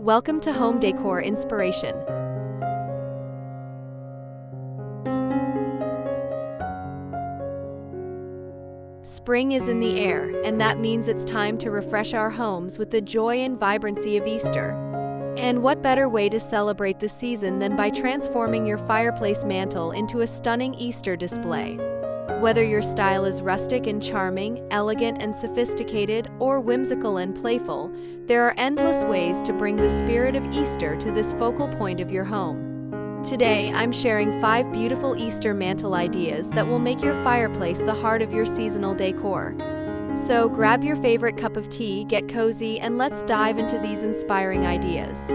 Welcome to Home Decor Inspiration. Spring is in the air, and that means it's time to refresh our homes with the joy and vibrancy of Easter. And what better way to celebrate the season than by transforming your fireplace mantle into a stunning Easter display? Whether your style is rustic and charming, elegant and sophisticated, or whimsical and playful, there are endless ways to bring the spirit of Easter to this focal point of your home. Today, I'm sharing 5 beautiful Easter mantle ideas that will make your fireplace the heart of your seasonal decor. So grab your favorite cup of tea, get cozy, and let's dive into these inspiring ideas.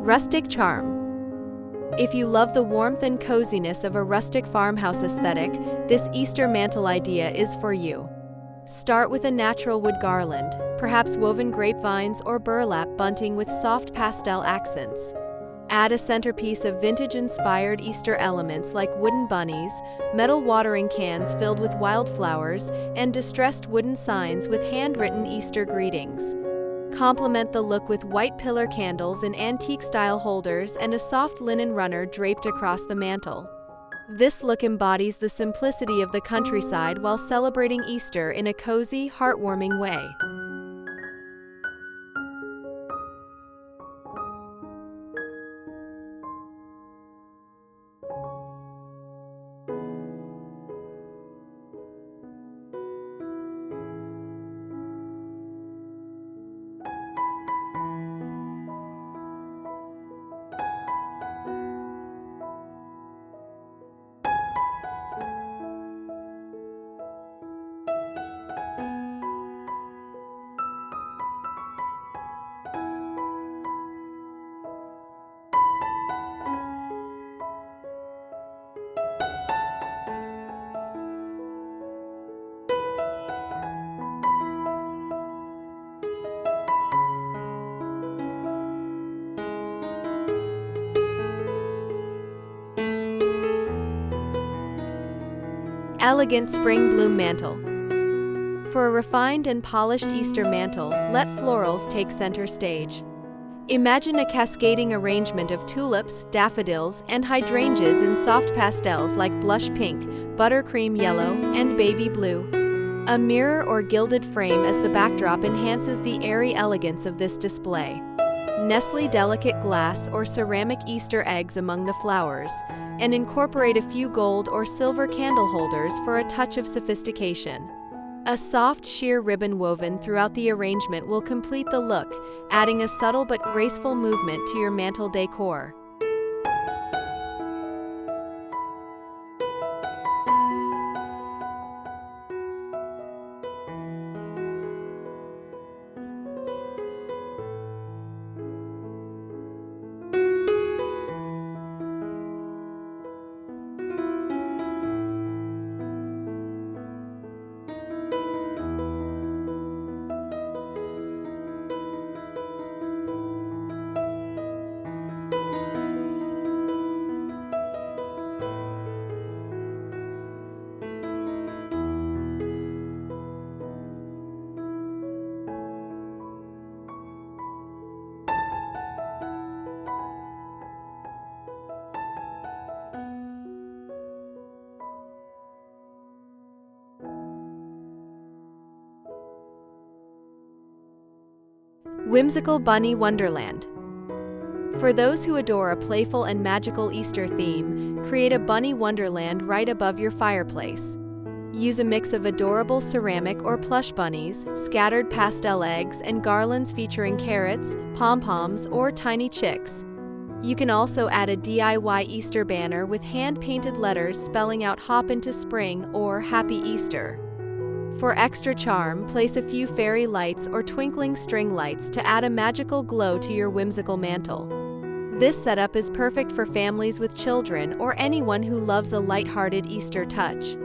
Rustic charm. If you love the warmth and coziness of a rustic farmhouse aesthetic, this Easter mantle idea is for you. Start with a natural wood garland, perhaps woven grapevines or burlap bunting with soft pastel accents. Add a centerpiece of vintage-inspired Easter elements like wooden bunnies, metal watering cans filled with wildflowers, and distressed wooden signs with handwritten Easter greetings. Complement the look with white pillar candles in antique-style holders and a soft linen runner draped across the mantle. This look embodies the simplicity of the countryside while celebrating Easter in a cozy, heartwarming way. Elegant spring bloom mantle. For a refined and polished Easter mantle, let florals take center stage. Imagine a cascading arrangement of tulips, daffodils, and hydrangeas in soft pastels like blush pink, buttercream yellow, and baby blue. A mirror or gilded frame as the backdrop enhances the airy elegance of this display. Nestle delicate glass or ceramic Easter eggs among the flowers, and incorporate a few gold or silver candle holders for a touch of sophistication. A soft sheer ribbon woven throughout the arrangement will complete the look, adding a subtle but graceful movement to your mantel decor. Whimsical Bunny Wonderland. For those who adore a playful and magical Easter theme, create a bunny wonderland right above your fireplace. Use a mix of adorable ceramic or plush bunnies, scattered pastel eggs, and garlands featuring carrots, pom-poms, or tiny chicks. You can also add a DIY Easter banner with hand-painted letters spelling out "Hop into Spring" or "Happy Easter." For extra charm, place a few fairy lights or twinkling string lights to add a magical glow to your whimsical mantle. This setup is perfect for families with children or anyone who loves a lighthearted Easter touch.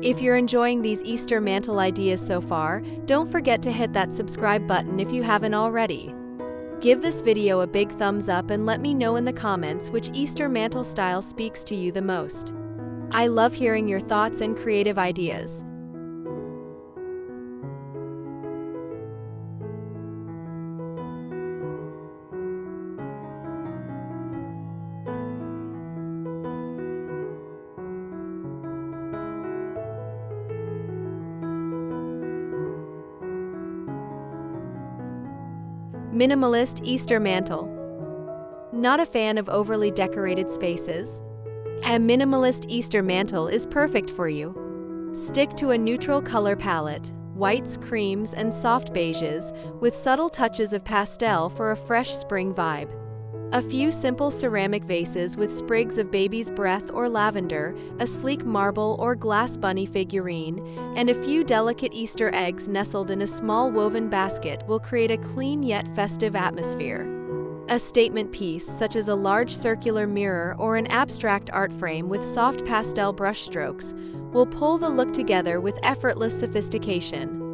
If you're enjoying these Easter mantle ideas so far, don't forget to hit that subscribe button if you haven't already. Give this video a big thumbs up and let me know in the comments which Easter mantle style speaks to you the most. I love hearing your thoughts and creative ideas. Minimalist Easter Mantle. Not a fan of overly decorated spaces? A minimalist Easter mantle is perfect for you. Stick to a neutral color palette, whites, creams, and soft beiges, with subtle touches of pastel for a fresh spring vibe. A few simple ceramic vases with sprigs of baby's breath or lavender, a sleek marble or glass bunny figurine, and a few delicate Easter eggs nestled in a small woven basket will create a clean yet festive atmosphere. A statement piece, such as a large circular mirror or an abstract art frame with soft pastel brushstrokes, will pull the look together with effortless sophistication.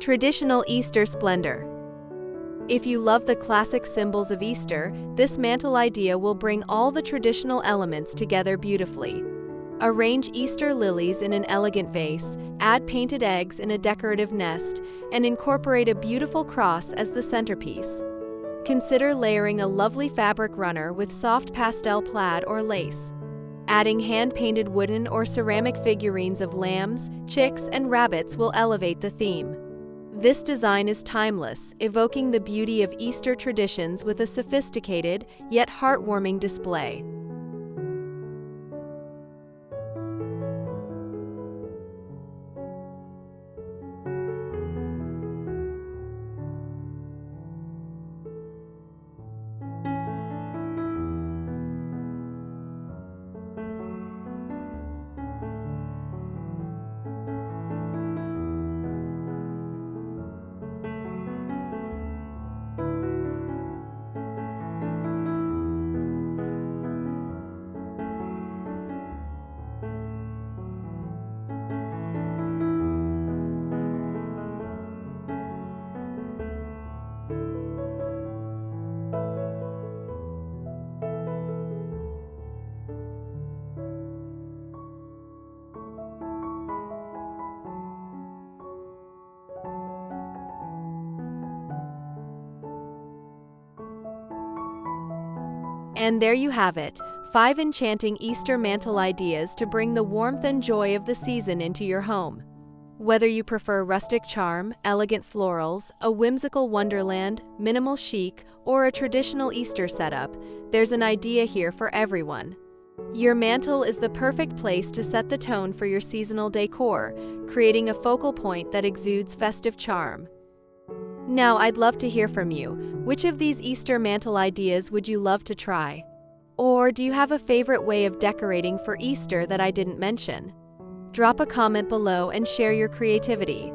Traditional Easter Splendor. If you love the classic symbols of Easter, this mantle idea will bring all the traditional elements together beautifully. Arrange Easter lilies in an elegant vase, add painted eggs in a decorative nest, and incorporate a beautiful cross as the centerpiece. Consider layering a lovely fabric runner with soft pastel plaid or lace. Adding hand-painted wooden or ceramic figurines of lambs, chicks, and rabbits will elevate the theme. This design is timeless, evoking the beauty of Easter traditions with a sophisticated, yet heartwarming display. And there you have it, 5 enchanting Easter mantle ideas to bring the warmth and joy of the season into your home. Whether you prefer rustic charm, elegant florals, a whimsical wonderland, minimal chic, or a traditional Easter setup, there's an idea here for everyone. Your mantle is the perfect place to set the tone for your seasonal decor, creating a focal point that exudes festive charm. Now, I'd love to hear from you. Which of these Easter mantle ideas would you love to try? Or do you have a favorite way of decorating for Easter that I didn't mention? Drop a comment below and share your creativity.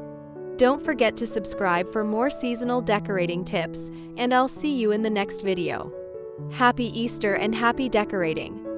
Don't forget to subscribe for more seasonal decorating tips, and I'll see you in the next video. Happy Easter and happy decorating!